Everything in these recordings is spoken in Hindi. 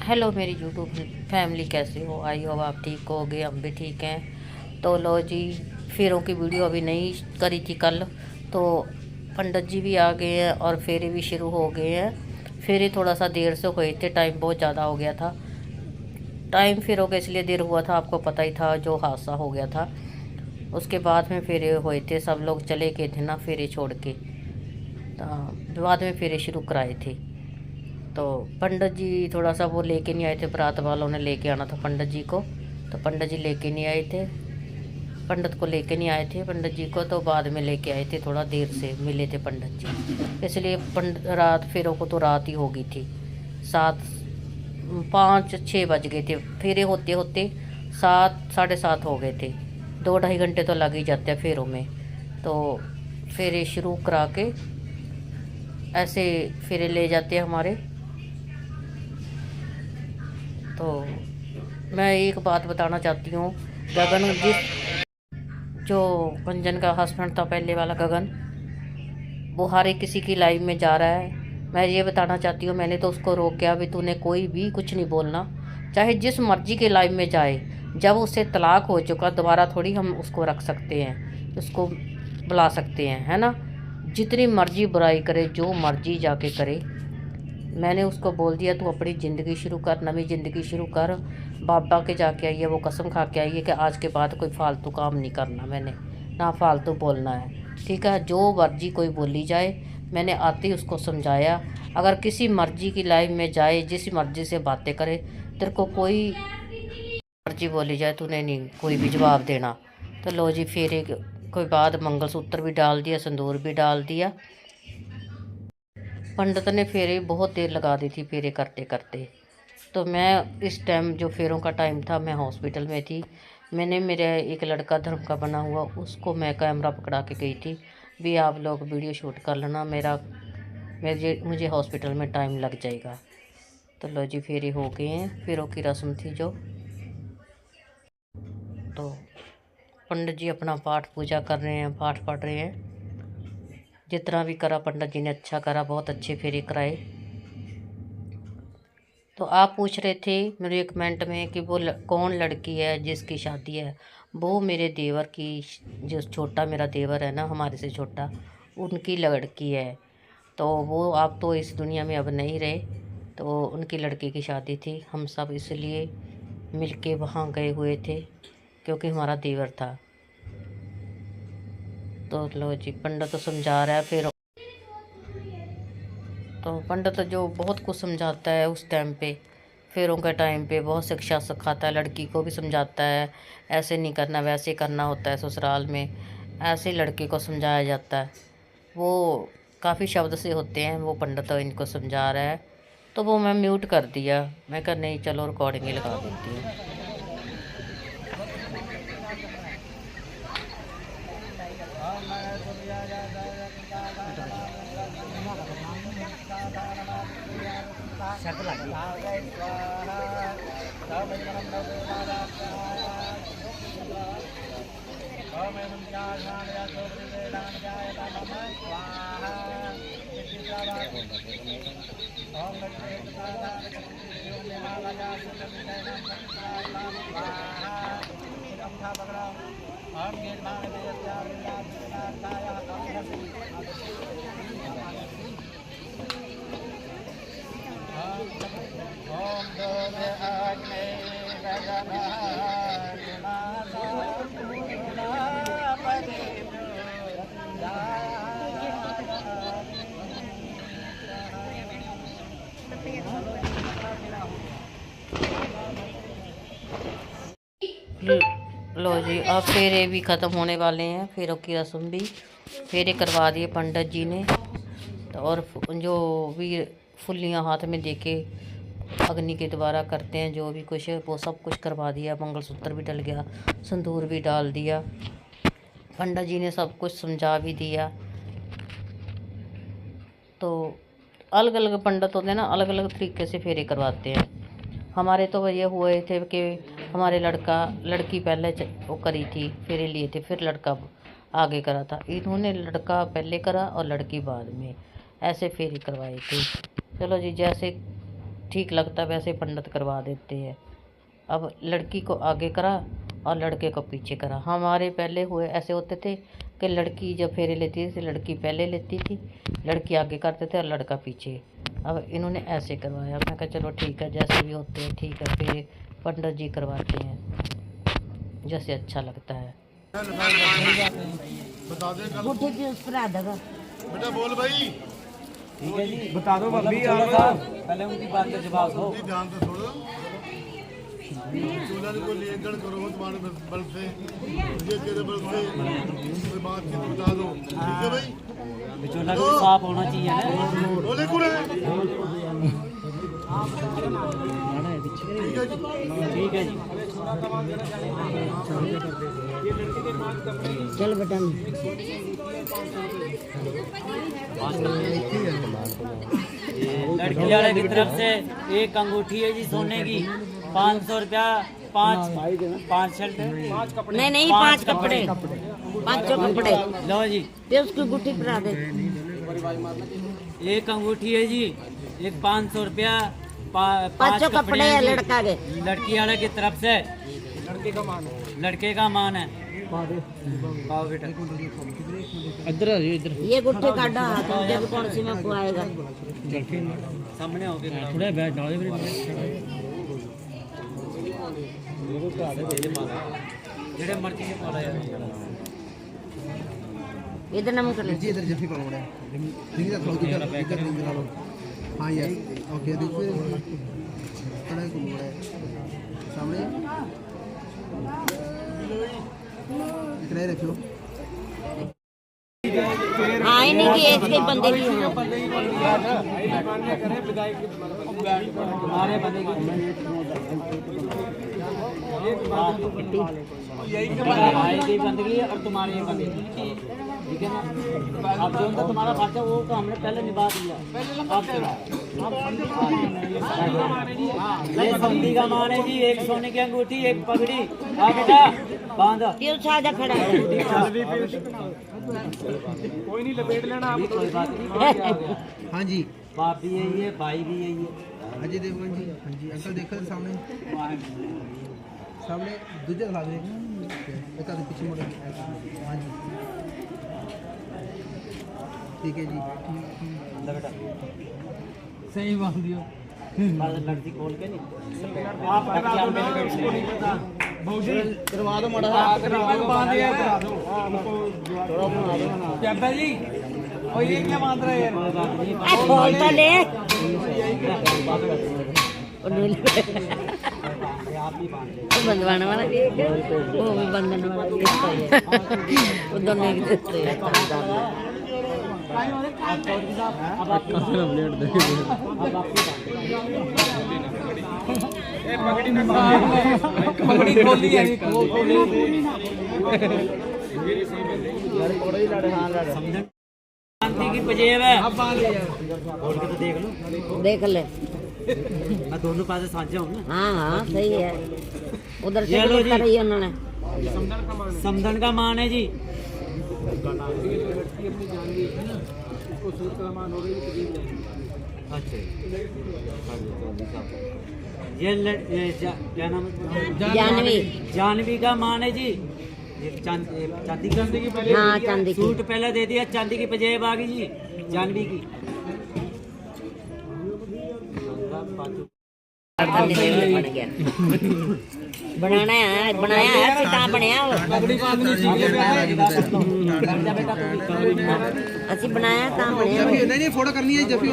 हेलो मेरी यूट्यूब फैमिली, कैसे हो? आई हो आप ठीक होगे, हम भी ठीक हैं। तो लो जी, फेरों की वीडियो अभी नहीं करी थी कल, तो पंडित जी भी आ गए हैं और फेरे भी शुरू हो गए हैं। फेरे थोड़ा सा देर से हुए थे, टाइम बहुत ज़्यादा हो गया था। टाइम फेरों का इसलिए देर हुआ था, आपको पता ही था जो हादसा हो गया था। उसके बाद में फेरे हुए थे, सब लोग चले गए थे ना फेरे छोड़ के, तो बाद में फेरे शुरू कराए थे। तो पंडित जी थोड़ा सा वो लेके नहीं आए थे, बारात वालों ने लेके आना था पंडित जी को, तो पंडित जी लेके नहीं आए थे। पंडित को लेके नहीं आए थे पंडित जी को, तो बाद में लेके आए थे, थोड़ा देर से मिले थे पंडित जी, इसलिए पंडित रात फेरों को तो रात ही हो गई थी। 7, 5, 6 बज गए थे फेरे होते होते। 7, 7:30 हो गए थे। 2 ढाई घंटे तो लग ही जाते हैं फेरों में। तो फेरे शुरू करा के ऐसे फेरे ले जाते हैं हमारे। तो मैं एक बात बताना चाहती हूँ, गगन जो कंचन का हस्बैंड था पहले वाला गगन, वो हर एक किसी की लाइफ में जा रहा है। मैं ये बताना चाहती हूँ, मैंने तो उसको रोका भी, तूने कोई भी कुछ नहीं बोलना, चाहे जिस मर्जी के लाइफ में जाए। जब उससे तलाक हो चुका, दोबारा थोड़ी हम उसको रख सकते हैं, उसको बुला सकते हैं, है ना। जितनी मर्जी बुराई करे, जो मर्जी जाके करे, मैंने उसको बोल दिया तू अपनी ज़िंदगी शुरू कर, नवी ज़िंदगी शुरू कर। बाबा के जाके आई है, वो कसम खा के आई है कि आज के बाद कोई फालतू काम नहीं करना, मैंने ना फालतू बोलना है, ठीक है। जो मर्जी कोई बोली जाए, मैंने आते ही उसको समझाया। अगर किसी मर्जी की लाइफ में जाए, जिस मर्जी से बातें करे, तेरे को कोई मर्जी बोली जाए, तूने नहीं कोई भी जवाब देना। तो लो जी, फेरे कोई बाद मंगलसूत्र भी डाल दिया, सिंदूर भी डाल दिया। पंडित ने फेरे बहुत देर लगा दी थी फेरे करते करते। तो मैं इस टाइम, जो फेरों का टाइम था, मैं हॉस्पिटल में थी। मैंने, मेरे एक लड़का धर्म का बना हुआ, उसको मैं कैमरा पकड़ा के गई थी भी आप लोग वीडियो शूट कर लेना, मुझे हॉस्पिटल में टाइम लग जाएगा। तो लो जी, फेरे हो गए हैं, फेरों की रस्म थी जो। तो पंडित जी अपना पाठ पूजा कर रहे हैं, पाठ पढ़ रहे हैं। जितना भी करा पंडित जी ने अच्छा करा, बहुत अच्छे फेरे कराए। तो आप पूछ रहे थे मेरे कमेंट में कि वो कौन लड़की है जिसकी शादी है। वो मेरे देवर की, जो छोटा मेरा देवर है ना, हमारे से छोटा, उनकी लड़की है। तो वो आप तो इस दुनिया में अब नहीं रहे, तो उनकी लड़की की शादी थी। हम सब इसलिए मिलके वहाँ गए हुए थे, क्योंकि हमारा देवर था। तो लो जी, पंडित तो समझा रहा है फिर। तो पंडित जो बहुत कुछ समझाता है उस टाइम पे, फेरों के टाइम पे बहुत शिक्षा सिखाता है, लड़की को भी समझाता है, ऐसे नहीं करना, वैसे करना होता है ससुराल में, ऐसे लड़की को समझाया जाता है। वो काफ़ी शब्द से होते हैं, वो पंडित इनको समझा रहा है। तो वो मैं म्यूट कर दिया, मैं कहा नहीं चलो रिकॉर्डिंग ही लगा देती हूँ। लो जी, अब फेरे भी ख़त्म होने वाले हैं, फेरों की रस्म भी, फेरे करवा दिए पंडित जी ने। तो और जो भी फुल्लियाँ हाथ में देके अग्नि के द्वारा करते हैं, जो भी कुछ है वो सब कुछ करवा दिया। मंगलसूत्र भी डल गया, सिंदूर भी डाल दिया, पंडित जी ने सब कुछ समझा भी दिया। तो अलग अलग पंडित होते हैं ना, अलग अलग तरीके से फेरे करवाते हैं। हमारे तो ये हुए थे कि हमारे लड़की पहले वो करी थी, फेरे लिए थे, फिर लड़का आगे करा था। इन्होंने लड़का पहले करा और लड़की बाद में, ऐसे फेरे करवाए थे। चलो जी, जैसे ठीक लगता है वैसे पंडित करवा देते हैं। अब लड़की को आगे करा और लड़के को पीछे करा। हमारे पहले हुए ऐसे होते थे कि लड़की जब फेरे लेती थी तो लड़की पहले लेती थी, लड़की आगे करते थे और लड़का पीछे। अब इन्होंने ऐसे करवाया। मैं कहा चलो ठीक है, जैसे भी होते हैं ठीक है, फिर पंडित जी करवाते हैं जैसे अच्छा लगता है। बता दे कल बेटा बोल भाई। ठीक है जी, बता दो भाभी पहले उनकी बात का जवाब दो। ध्यान से छोड़ो, चूल्हा को नियंत्रण करो तुम्हारे बल से, मुझे तेरे बल से कोई बातचीत बता दो। ठीक है भाई, चूल्हा को साफ होना चाहिए ना। बोले कुड़े ठीक है जी। चल बेटा, लड़की वाले की तरफ से एक अंगूठी है जी सोने की, 500 रुपया, पाँच शर्ट, नहीं 5 कपड़े, 5 कपड़े लो जी। ते उसकी गुट्ठी पड़ा दे। एक अंगूठी है जी, एक 500 रुपया, 5 कपड़े है लड़का के। लड़की वाले की तरफ से लड़के का मान है। पाओ बेटा इधर इधर ये गुट्ठी काटा हाथ जब कौन सी में खुआएगा। सामने हो गया थोड़ा बैठ डाल जेड़े मर्जी के पाला यार। इधर नम कर ले, इधर जफी पर मोड़ा ठीक है, थोड़ा इधर निकला लो। हां यार ओके, देखो कड़ा को मोड़ा सामने इतना रखो। हाँ इन्हीं की एज के बंदे भी हैं। हमारे बंदे की बंदगी और तुम्हारी बंदगी, ठीक है ना। अब जो उनका तुम्हारा खर्चा वो तो हमने पहले निभा दिया। ये बंदी का मान है जी, एक सोने की अंगूठी, एक पगड़ी। आ बेटा बांधा क्यों सादा खड़ा है? कोई नहीं, लपेट लेना, कोई बात नहीं। हाँ जी, बाप भी यही है, भाई भी यही है। अजय देवगन जी। हाँ जी अंकल देखो सामने सामने दूसरे खा दे बता दे पीछे मुड़े। हाँ जी ठीक है जी, बेटा सही बात दियो। लड़की खोल के नहीं आप करवा दो मड़ा जी। और ये क्या बांध रहा है यार? खोल तो ले। बंधवाने वाला भी है, वो भी बंधन वाला भी है। वो दोनों एक देते हैं। अब आप पगड़ी खोल ली है। शांति की पजेब है, खोल के तो देख लो। देख ले, मैं दोनों पासे साझा हूँ ना। हाँ सही है। उधर से ये लो भी जी। कर रही है उन्होंने। समधन का मान है जी। अच्छा ये क्या नाम है? जानवी। जानवी का मान है जी। ये चांदी की हाँ चांदी की। सूट पहले दे दिया, चांदी की पजेब आ गई जी जानवी की। बन गया। बनाना है, बनाया है फिर कहाँ बनया वो। असि बनाया कहाँ बनया। नहीं फोटो करनी है जफी।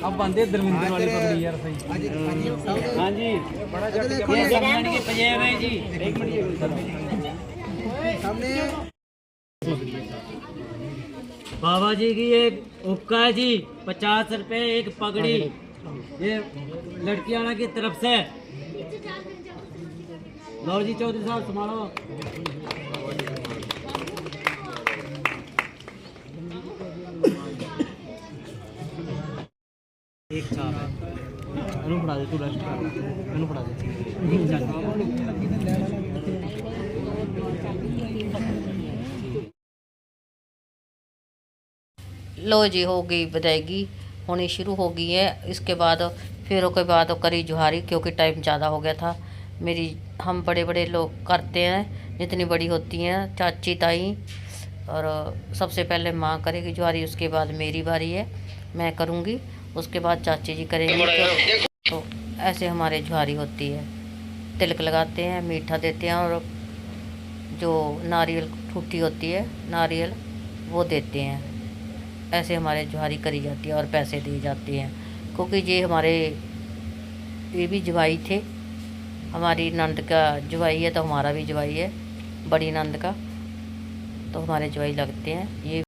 अब बंदे धर्मिंदर वाली पगड़ी यार सही। हाँ जी ये समधन की पजेब है जी। एक मिनट सामने बाबा जी की एक उपका है जी, 50 रुपए एक पगड़ी। ये लड़की वाला की तरफ से। लो जी चौधरी साहब संभालो। एक छाप है, अनु पढ़ा दे, तू रेस्ट कर, अनु पढ़ा दे। लो जी हो गई विदायगी होनी शुरू हो गई है। इसके बाद फिर उसके बाद करी जुहारी, क्योंकि टाइम ज़्यादा हो गया था। मेरी हम बड़े बड़े लोग करते हैं, जितनी बड़ी होती हैं चाची ताई, और सबसे पहले माँ करेगी जुहारी, उसके बाद मेरी बारी है, मैं करूँगी, उसके बाद चाची जी करेंगे। तो ऐसे हमारे जुहारी होती है। तिलक लगाते हैं, मीठा देते हैं, और जो नारियल ठूठी होती है नारियल वो देते हैं। ऐसे हमारे जुहारी करी जाती है और पैसे दिए जाते हैं, क्योंकि ये भी जवाई थे। हमारी नंद का जवाई है तो हमारा भी जवाई है, बड़ी नंद का, तो हमारे जवाई लगते हैं ये।